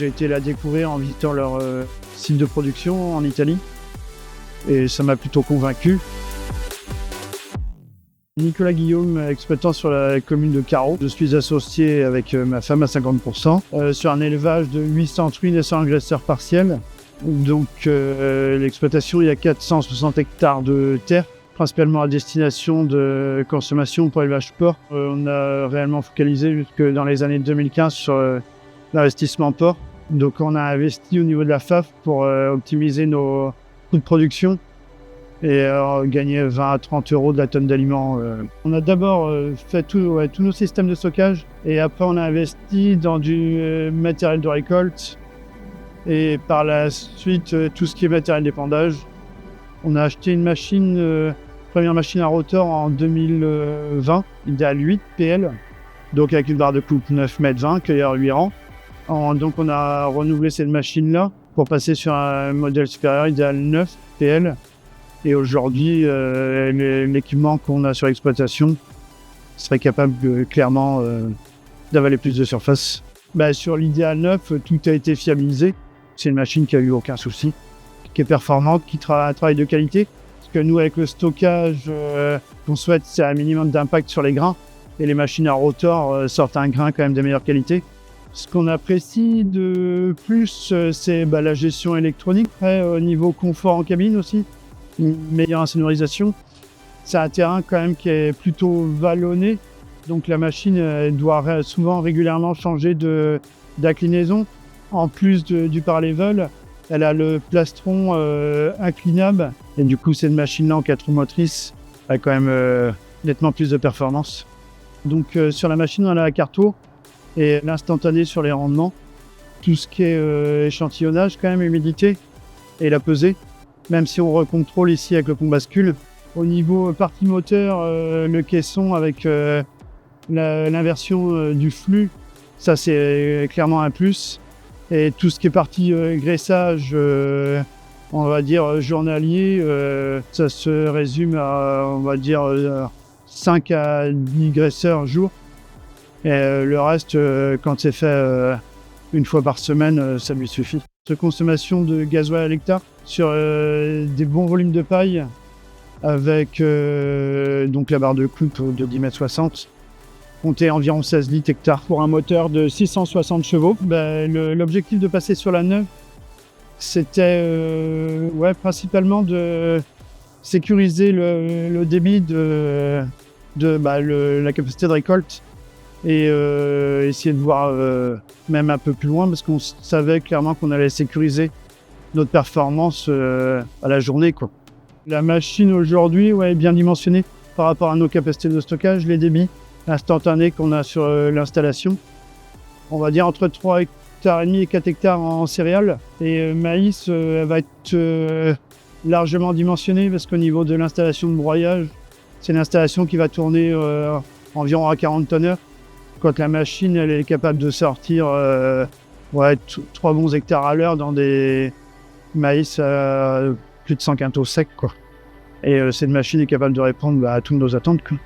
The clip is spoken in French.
j'ai été la découvrir en visitant leur site de production en Italie et ça m'a plutôt convaincu. Nicolas Guillaume, exploitant sur la commune de Carreau. Je suis associé avec ma femme à 50% sur un élevage de 800 truies et 100 agresseurs partiels. Donc l'exploitation, il y a 460 hectares de terre, principalement à destination de consommation pour élevage porc. On a réellement focalisé jusque dans les années 2015 sur l'investissement porc. Donc on a investi au niveau de la FAF pour optimiser nos coûts de production et gagner 20 à 30 euros de la tonne d'aliments. On a d'abord fait tous nos systèmes de stockage et après on a investi dans du matériel de récolte et par la suite tout ce qui est matériel d'épandage. On a acheté une machine, première machine à rotor en 2020, idéal 8 PL, donc avec une barre de coupe 9,20 m, cueilleur 8 rangs. Donc on a renouvelé cette machine-là pour passer sur un modèle supérieur, idéal 9 PL. Et aujourd'hui, l'équipement qu'on a sur l'exploitation serait capable clairement d'avaler plus de surface. Sur l'idéal 9, tout a été fiabilisé. C'est une machine qui n'a eu aucun souci, qui est performante, qui a un travail de qualité. Parce que nous, avec le stockage qu'on souhaite, c'est un minimum d'impact sur les grains. Et les machines à rotor sortent un grain quand même de meilleure qualité. Ce qu'on apprécie de plus, c'est la gestion électronique. Après, au niveau confort en cabine aussi, une meilleure insonorisation. C'est un terrain quand même qui est plutôt vallonné. Donc la machine doit souvent régulièrement changer d'inclinaison. En plus du par-level, elle a le plastron inclinable. Et du coup, cette machine-là en 4 roues motrices a quand même nettement plus de performance. Donc sur la machine, on a la carte tour et l'instantané sur les rendements. Tout ce qui est échantillonnage, quand même, humidité et la pesée. Même si on recontrôle ici avec le pont bascule. Au niveau partie moteur, le caisson avec l'inversion du flux, ça c'est clairement un plus. Et tout ce qui est partie graissage, on va dire journalier, ça se résume à, on va dire, 5 à 10 graisseurs jour. Et le reste, quand c'est fait une fois par semaine, ça lui suffit. De consommation de gasoil à l'hectare sur des bons volumes de paille avec donc la barre de coupe de 10,60 m. Compter environ 16 litres hectare pour un moteur de 660 chevaux. L'objectif de passer sur la neuve, c'était principalement de sécuriser le débit de la capacité de récolte et essayer de voir même un peu plus loin parce qu'on savait clairement qu'on allait sécuriser notre performance à la journée, quoi. La machine aujourd'hui est bien dimensionnée par rapport à nos capacités de stockage, les débits instantanés qu'on a sur l'installation. On va dire entre 3,5 hectares et 4 hectares en céréales. Et maïs, elle va être largement dimensionnée parce qu'au niveau de l'installation de broyage, c'est une installation qui va tourner environ à 40 tonnes. Quand la machine elle est capable de sortir 3 bons hectares à l'heure dans des maïs à plus de 100 quintaux secs, quoi. Et cette machine est capable de répondre à toutes nos attentes, quoi.